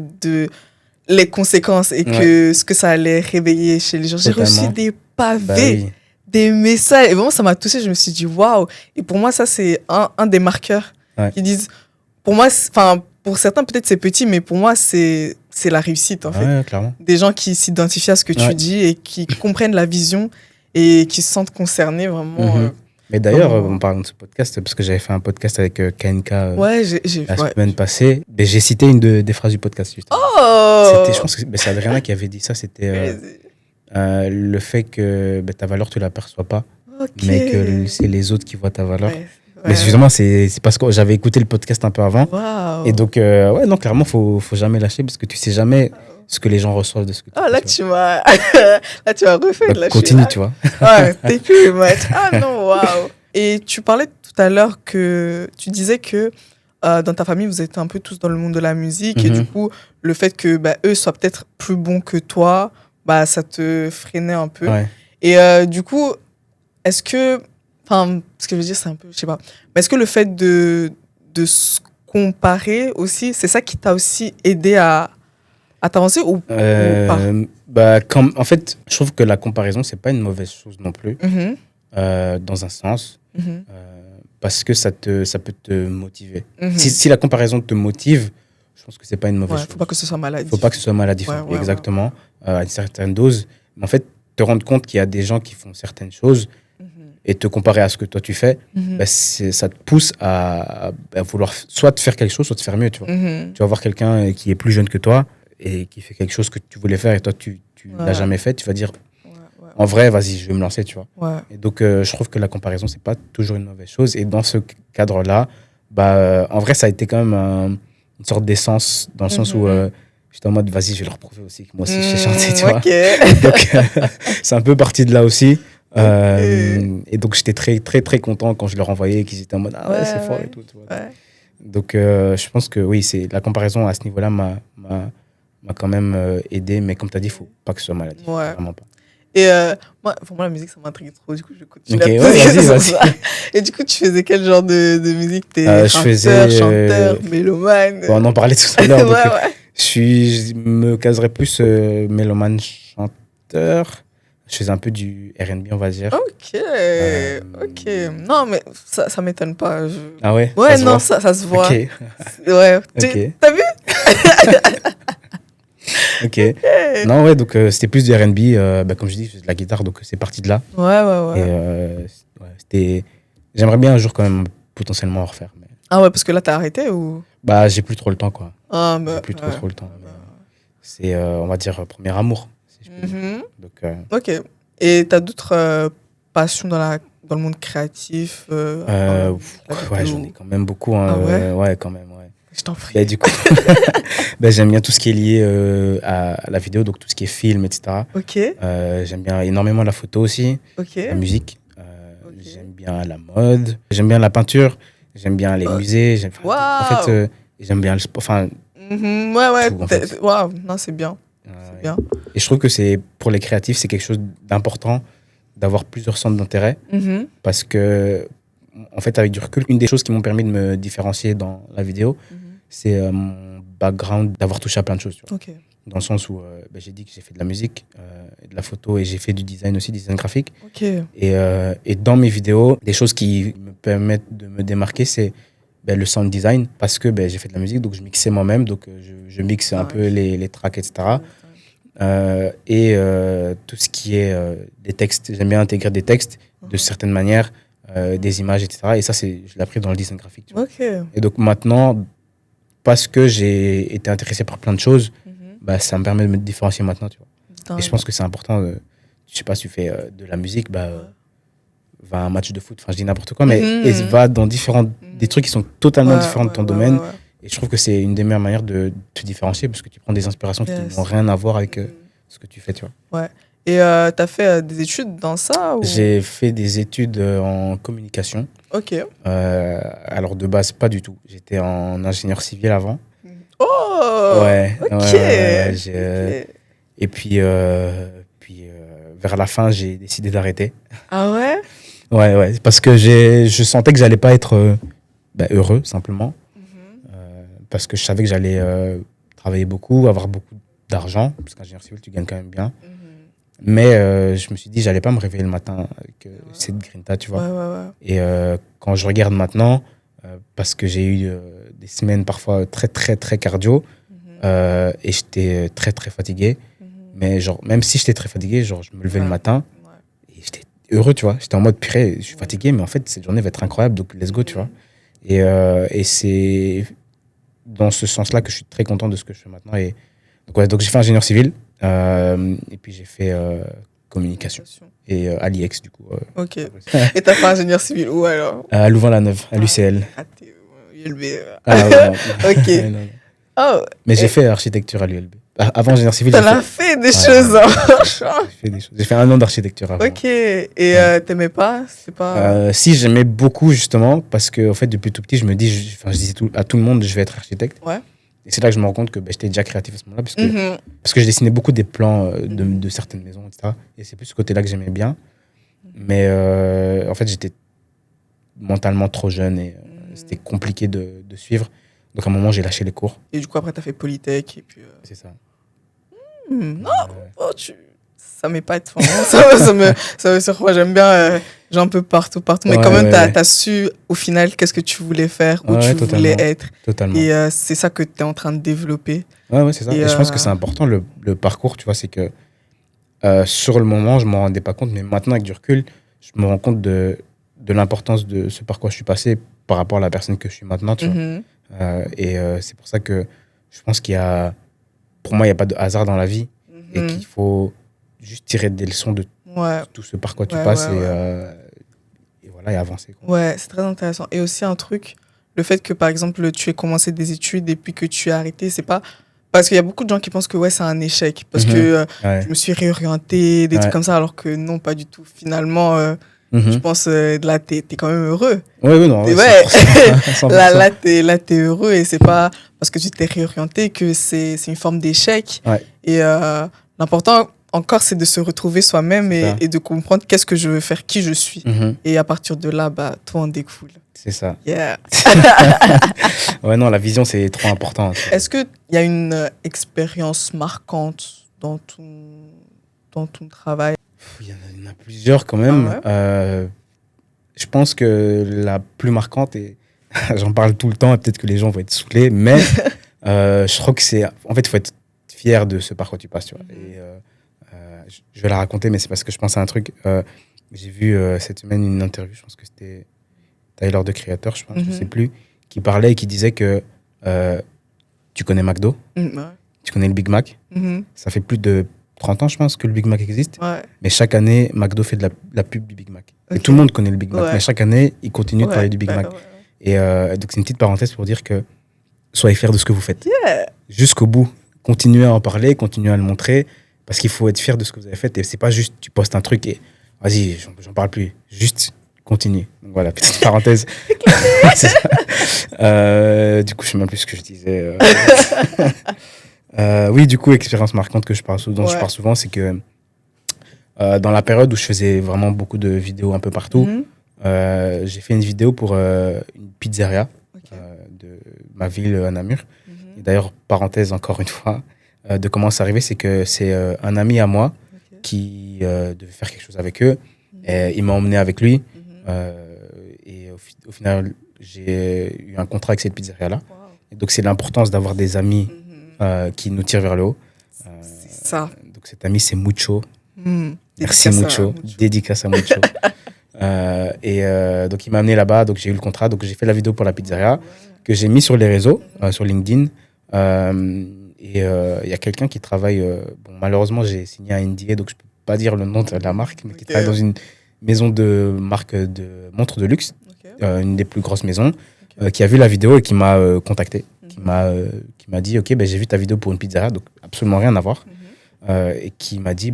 [SPEAKER 2] les conséquences et ce que ça allait réveiller chez les gens. J'ai reçu des pavés, des messages. Et vraiment, ça m'a touchée. Je me suis dit, waouh. Et pour moi, ça, c'est un des marqueurs qui disent, pour moi, pour certains, peut-être c'est petit, mais pour moi, c'est la réussite, en fait.
[SPEAKER 1] Clairement.
[SPEAKER 2] Des gens qui s'identifient à ce que tu dis et qui comprennent la vision et qui se sentent concernés vraiment.
[SPEAKER 1] Mais d'ailleurs, en parlant de ce podcast, parce que j'avais fait un podcast avec KNK la semaine passée, j'ai cité une des phrases du podcast. Justement. Je pense que c'est Adriana qui avait dit ça, c'était le fait que ta valeur, tu ne l'aperçois pas, mais que c'est les autres qui voient ta valeur. Mais justement, c'est parce que j'avais écouté le podcast un peu avant. Et donc, non, clairement, faut jamais lâcher parce que tu sais jamais ce que les gens reçoivent de ce que tu
[SPEAKER 2] fais. Là, tu m'as refait de lâcher.
[SPEAKER 1] Continue, tu vois.
[SPEAKER 2] T'es plus maître. Ah non, waouh. Et tu parlais tout à l'heure que tu disais que dans ta famille, vous êtes un peu tous dans le monde de la musique. Et du coup, le fait que eux soient peut-être plus bons que toi, ça te freinait un peu. Et du coup, est-ce que... ce que je veux dire, c'est un peu... Je sais pas. Mais est-ce que le fait de se comparer aussi, c'est ça qui t'a aussi aidé à t'avancer ou pas?
[SPEAKER 1] En fait, je trouve que la comparaison, c'est pas une mauvaise chose non plus, dans un sens, parce que ça peut te motiver. Si la comparaison te motive, je pense que c'est pas une mauvaise chose.
[SPEAKER 2] Faut pas que ce soit maladif.
[SPEAKER 1] Faut pas que ce soit maladif, exactement, à une certaine dose. Mais en fait, te rendre compte qu'il y a des gens qui font certaines choses et te comparer à ce que toi tu fais, bah, ça te pousse à vouloir soit te faire quelque chose, soit te faire mieux, tu vois. Tu vas voir quelqu'un qui est plus jeune que toi et qui fait quelque chose que tu voulais faire et toi tu l'as jamais fait, tu vas dire en vrai, vas-y, je vais me lancer, tu vois. Et donc, je trouve que la comparaison, c'est pas toujours une mauvaise chose. Et dans ce cadre-là, bah, en vrai, ça a été quand même une sorte d'essence, dans le sens où j'étais en mode, vas-y, je vais leur prouver aussi que moi aussi, je sais chanter, tu vois. Donc, c'est un peu parti de là aussi. Et donc, j'étais très, très, très content quand je leur envoyais, qu'ils étaient en mode, ah ouais, c'est fort et tout, tu vois. Donc, je pense que oui, la comparaison à ce niveau-là m'a quand même aidé. Mais comme tu as dit, il faut pas que ce soit maladif. Vraiment pas.
[SPEAKER 2] Et pour moi, la musique, ça m'intrigue trop. Du coup, je continue
[SPEAKER 1] vas-y.
[SPEAKER 2] Et du coup, tu faisais quel genre de musique? T'es
[SPEAKER 1] rappeur,
[SPEAKER 2] chanteur, mélomane?
[SPEAKER 1] On en parlait tout à l'heure. Je me caserais plus mélomane, chanteur. Je faisais un peu du R&B, on va dire.
[SPEAKER 2] Ok. Non, mais ça m'étonne pas.
[SPEAKER 1] Ah ouais?
[SPEAKER 2] Ouais, non, ça se voit.
[SPEAKER 1] Ok.
[SPEAKER 2] Ouais. T'as vu?
[SPEAKER 1] Ok. Non, ouais, donc c'était plus du R&B. Comme je dis, je fais de la guitare, donc c'est parti de là.
[SPEAKER 2] Ouais.
[SPEAKER 1] Et j'aimerais bien un jour quand même potentiellement en refaire. Mais...
[SPEAKER 2] Ah ouais, parce que là, t'as arrêté ou?
[SPEAKER 1] Bah, j'ai plus trop le temps, quoi.
[SPEAKER 2] J'ai
[SPEAKER 1] plus trop le temps. Mais c'est, on va dire, premier amour, si je peux dire. Donc,
[SPEAKER 2] ok. Et t'as d'autres passions dans le monde créatif?
[SPEAKER 1] Ouais, j'en ai quand même beaucoup. Hein.
[SPEAKER 2] Ah ouais?
[SPEAKER 1] Ouais, quand même, ouais.
[SPEAKER 2] Je t'en prie.
[SPEAKER 1] Bah, du coup, j'aime bien tout ce qui est lié à la vidéo, donc tout ce qui est film, etc.
[SPEAKER 2] Ok.
[SPEAKER 1] J'aime bien énormément la photo aussi, la musique. J'aime bien la mode, j'aime bien la peinture, j'aime bien les musées. En fait, j'aime bien le sport. Enfin,
[SPEAKER 2] Waouh, non, c'est bien. Bien.
[SPEAKER 1] Et je trouve que pour les créatifs, c'est quelque chose d'important d'avoir plusieurs centres d'intérêt. Parce que, en fait, avec du recul, une des choses qui m'ont permis de me différencier dans la vidéo, c'est mon background d'avoir touché à plein de choses. Tu vois. Dans le sens où j'ai dit que j'ai fait de la musique, de la photo et j'ai fait du design aussi, design graphique. Et dans mes vidéos, des choses qui me permettent de me démarquer, c'est le sound design. Parce que j'ai fait de la musique, donc je mixais moi-même. Donc je mixe un peu les tracks, etc. Tout ce qui est des textes, j'aime bien intégrer des textes de certaines manières, des images, etc. Et ça, je l'ai appris dans le design graphique. Tu vois. Et donc maintenant, parce que j'ai été intéressé par plein de choses, ça me permet de me différencier maintenant. Tu vois. Et je pense que c'est important. Je sais pas si tu fais de la musique, va à un match de foot, enfin je dis n'importe quoi, mais va dans des trucs qui sont totalement différents de ton domaine. Et je trouve que c'est une des meilleures manières de te différencier parce que tu prends des inspirations qui n'ont rien à voir avec ce que tu fais, tu vois.
[SPEAKER 2] Ouais. Et t'as fait des études dans ça ou...
[SPEAKER 1] J'ai fait des études en communication.
[SPEAKER 2] Ok.
[SPEAKER 1] Alors de base, pas du tout. J'étais en ingénieur civil avant.
[SPEAKER 2] Oh.
[SPEAKER 1] Ouais.
[SPEAKER 2] Ok.
[SPEAKER 1] Et puis vers la fin, j'ai décidé d'arrêter.
[SPEAKER 2] Ah ouais?
[SPEAKER 1] Ouais, parce que je sentais que j'allais pas être heureux, simplement. Parce que je savais que j'allais travailler beaucoup, avoir beaucoup d'argent, parce qu'ingénieur civil, tu gagnes quand même bien. Mais je me suis dit, j'allais pas me réveiller le matin avec cette grinta, tu vois. Et quand je regarde maintenant, parce que j'ai eu des semaines parfois très, très, très cardio, et j'étais très, très fatigué. Mais genre, même si j'étais très fatigué, genre, je me levais le matin, et j'étais heureux, tu vois. J'étais en mode, purée, je suis fatigué, mais en fait, cette journée va être incroyable, donc let's go, tu vois. Et c'est dans ce sens-là que je suis très content de ce que je fais maintenant. Et donc j'ai fait ingénieur civil, et puis j'ai fait communication. Et à l'IEX, du coup.
[SPEAKER 2] Ok. Et t'as fait ingénieur civil où alors?
[SPEAKER 1] À Louvain-la-Neuve, à l'UCL.
[SPEAKER 2] ULB.
[SPEAKER 1] Ok.
[SPEAKER 2] Oh,
[SPEAKER 1] mais j'ai fait architecture à l'ULB. Avant ingénieur civil,
[SPEAKER 2] j'ai fait des choses.
[SPEAKER 1] J'ai fait 1 an d'architecture avant.
[SPEAKER 2] Ok. Et t'aimais pas? C'est pas...
[SPEAKER 1] Si, j'aimais beaucoup justement parce que en fait, depuis tout petit, je me dis, je disais à tout le monde, je vais être architecte.
[SPEAKER 2] Ouais.
[SPEAKER 1] Et c'est là que je me rends compte que j'étais déjà créatif à ce moment-là parce que je dessinais beaucoup des plans de certaines maisons, etc. Et c'est plus ce côté-là que j'aimais bien. Mais en fait, j'étais mentalement trop jeune et c'était compliqué de suivre. Donc à un moment, j'ai lâché les cours.
[SPEAKER 2] Et du coup, après, t'as fait Polytech et puis...
[SPEAKER 1] C'est ça.
[SPEAKER 2] Non, ça m'épate. Ça me surprend. J'aime bien j'ai un peu partout. Mais quand même, t'as su, au final, qu'est-ce que tu voulais faire, où tu voulais être.
[SPEAKER 1] Totalement.
[SPEAKER 2] Et c'est ça que tu es en train de développer.
[SPEAKER 1] Ouais, c'est ça. Et je pense que c'est important, le parcours, tu vois, c'est que sur le moment, je ne m'en rendais pas compte, mais maintenant, avec du recul, je me rends compte de l'importance de ce par quoi je suis passé par rapport à la personne que je suis maintenant, tu vois. Et c'est pour ça que je pense pour moi, il n'y a pas de hasard dans la vie et qu'il faut juste tirer des leçons de tout ce par quoi tu passes et voilà, et avancer, quoi.
[SPEAKER 2] Ouais, c'est très intéressant. Et aussi un truc, le fait que, par exemple, tu aies commencé des études et puis que tu as arrêté, c'est pas... Parce qu'il y a beaucoup de gens qui pensent que c'est un échec. Parce que je me suis réorienté, des trucs comme ça, alors que non, pas du tout. Finalement, je pense là, t'es quand même heureux.
[SPEAKER 1] Oui, non.
[SPEAKER 2] Ouais. 100%. Là, t'es heureux et c'est pas parce que tu t'es réorienté que c'est une forme d'échec.
[SPEAKER 1] Ouais.
[SPEAKER 2] Et l'important, encore, c'est de se retrouver soi-même et de comprendre qu'est-ce que je veux faire, qui je suis. Et à partir de là, tout en découle.
[SPEAKER 1] C'est ça.
[SPEAKER 2] Yeah.
[SPEAKER 1] Ouais, non, la vision, c'est trop important.
[SPEAKER 2] Est-ce qu'il y a une expérience marquante dans ton travail?
[SPEAKER 1] Il y en a plusieurs quand même. Je pense que la plus marquante, et j'en parle tout le temps, et peut-être que les gens vont être saoulés, mais je crois que c'est... En fait, il faut être fier de ce par quoi tu passes, tu vois. Et je vais la raconter, mais c'est parce que je pense à un truc. J'ai vu cette semaine une interview, je pense que c'était Tyler, The Creator, je pense, je sais plus, qui parlait et qui disait que tu connais McDo, tu connais le Big Mac, ça fait plus de 30 ans, je pense, que le Big Mac existe, mais chaque année, McDo fait de la pub du Big Mac. Et tout le monde connaît le Big Mac, mais chaque année, il continue de parler du Big Mac. Et donc, c'est une petite parenthèse pour dire que soyez fiers de ce que vous faites. Jusqu'au bout. Continuez à en parler, continuez à le montrer, parce qu'il faut être fier de ce que vous avez fait. Et c'est pas juste, tu postes un truc et vas-y, j'en parle plus. Juste, continue. Donc voilà, petite parenthèse. Du coup, je sais même plus ce que je disais. Oui, du coup, expérience marquante dont je parle souvent, c'est que dans la période où je faisais vraiment beaucoup de vidéos un peu partout, j'ai fait une vidéo pour une pizzeria de ma ville, à Namur. Et d'ailleurs, parenthèse encore une fois, de comment c'est arrivé, c'est que c'est un ami à moi qui devait faire quelque chose avec eux. Et il m'a emmené avec lui. Et au final, j'ai eu un contrat avec cette pizzeria-là. Et donc, c'est l'importance d'avoir des amis qui nous tirent vers le haut.
[SPEAKER 2] C'est ça.
[SPEAKER 1] Donc, cet ami, c'est Mucho. Merci Mucho. Dédicace à Mucho. Donc, il m'a amené là-bas. Donc, j'ai eu le contrat. Donc, j'ai fait la vidéo pour la pizzeria que j'ai mis sur les réseaux, sur LinkedIn. Et il y a quelqu'un qui travaille... bon, malheureusement, j'ai signé un NDA, donc je ne peux pas dire le nom de la marque, mais qui travaille dans une maison de marque de montres de luxe, une des plus grosses maisons, qui a vu la vidéo et qui m'a contacté, qui m'a dit « Ok, j'ai vu ta vidéo pour une pizzeria, donc absolument rien à voir. Et qui m'a dit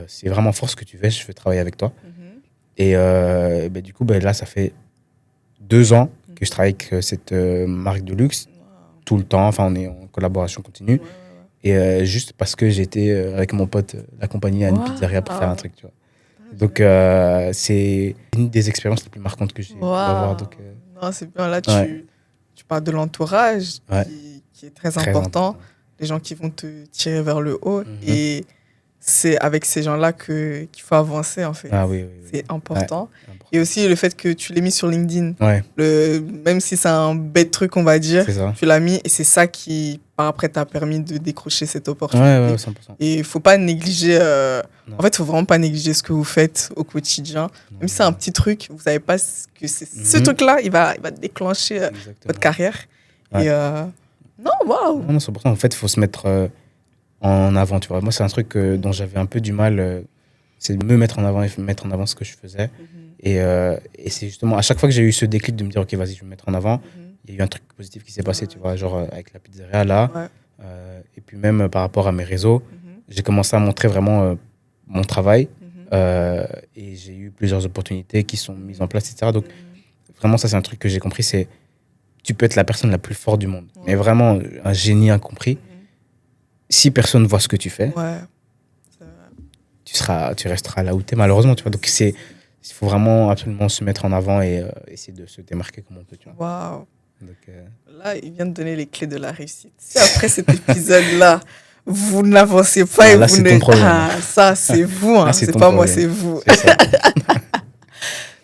[SPEAKER 1] c'est vraiment fort ce que tu fais, je veux travailler avec toi. Et du coup, là, ça fait 2 ans que je travaille avec cette marque de luxe, tout le temps. Enfin, on est en collaboration continue. Et juste parce que j'étais avec mon pote accompagné à une pizzeria pour faire un truc, tu vois. Donc, c'est une des expériences les plus marquantes que j'ai pu avoir. Donc,
[SPEAKER 2] non, c'est bien. Là, tu parles de l'entourage qui est très important. Les gens qui vont te tirer vers le haut. Et c'est avec ces gens-là qu'il faut avancer, en fait.
[SPEAKER 1] Oui.
[SPEAKER 2] C'est important. Et aussi le fait que tu l'aies mis sur LinkedIn. Même si c'est un bête truc, on va dire, tu l'as mis et c'est ça qui, par après, t'a permis de décrocher cette opportunité. 100%. Et il ne faut pas négliger... En fait, il ne faut vraiment pas négliger ce que vous faites au quotidien. Même si c'est un petit truc, vous ne savez pas que c'est ce truc-là, il va déclencher votre carrière. Et non, waouh.
[SPEAKER 1] Non, c'est pour ça. En fait, il faut se mettre en avant, tu vois. Moi, c'est un truc dont j'avais un peu du mal, c'est de me mettre en avant et mettre en avant ce que je faisais. Et c'est justement, à chaque fois que j'ai eu ce déclic de me dire, ok, vas-y, je vais me mettre en avant, il y a eu un truc positif qui s'est passé, tu vois, genre avec la pizzeria, là. Et puis même par rapport à mes réseaux, j'ai commencé à montrer vraiment mon travail. Et j'ai eu plusieurs opportunités qui sont mises en place, etc. Donc, vraiment, ça, c'est un truc que j'ai compris, c'est tu peux être la personne la plus forte du monde, mais vraiment un génie incompris. Si personne ne voit ce que tu fais, tu resteras là où tu es, malheureusement. Tu vois. Donc, il faut vraiment absolument se mettre en avant et essayer de se démarquer comme on peut. Tu vois.
[SPEAKER 2] Waouh. Là, il vient de donner les clés de la réussite. Si après cet épisode-là, vous n'avancez pas et
[SPEAKER 1] là,
[SPEAKER 2] vous
[SPEAKER 1] c'est
[SPEAKER 2] ne...
[SPEAKER 1] ton problème.
[SPEAKER 2] Ah, ça, c'est vous, hein.
[SPEAKER 1] Là,
[SPEAKER 2] C'est
[SPEAKER 1] ton
[SPEAKER 2] pas moi,
[SPEAKER 1] problème.
[SPEAKER 2] c'est vous.
[SPEAKER 1] C'est ça.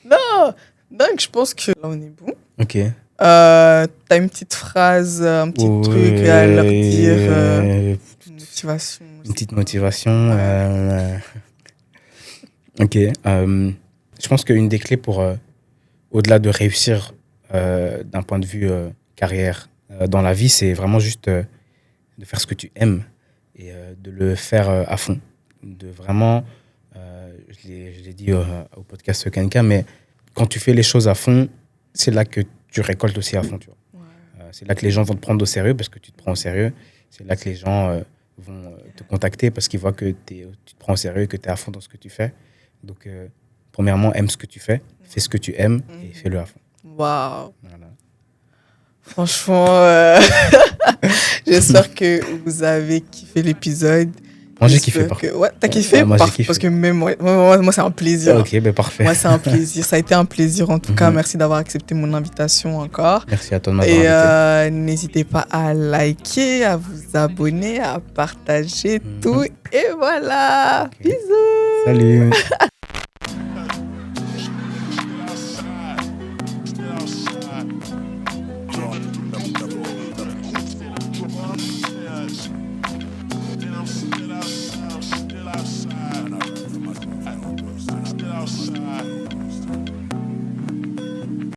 [SPEAKER 2] Non, donc je pense que là, on est bon.
[SPEAKER 1] Ok.
[SPEAKER 2] T'as une petite phrase, un petit truc à leur dire, motivation.
[SPEAKER 1] Une petite motivation. Ok. Je pense qu'une des clés pour, au-delà de réussir d'un point de vue carrière dans la vie, c'est vraiment juste de faire ce que tu aimes et de le faire à fond. De vraiment, je l'ai dit au podcast Kenka, mais quand tu fais les choses à fond, c'est là que tu récoltes aussi à fond. Tu vois. C'est là que les gens vont te prendre au sérieux parce que tu te prends au sérieux. C'est là que les gens vont te contacter parce qu'ils voient que tu te prends au sérieux et que tu es à fond dans ce que tu fais. Donc, premièrement, aime ce que tu fais, fais ce que tu aimes et fais-le à fond.
[SPEAKER 2] Waouh!
[SPEAKER 1] Voilà.
[SPEAKER 2] Franchement, j'espère que vous avez kiffé l'épisode.
[SPEAKER 1] Moi, j'ai kiffé, par contre.
[SPEAKER 2] Ouais, t'as kiffé?
[SPEAKER 1] Moi, j'ai kiffé.
[SPEAKER 2] Parce que même moi, c'est un plaisir.
[SPEAKER 1] Ok, ben parfait.
[SPEAKER 2] Moi, c'est un plaisir. Ça a été un plaisir. En tout cas, merci d'avoir accepté mon invitation encore.
[SPEAKER 1] Merci à toi de m'avoir invité.
[SPEAKER 2] N'hésitez pas à liker, à vous abonner, à partager tout. Et voilà. Okay. Bisous.
[SPEAKER 1] Salut. Still outside.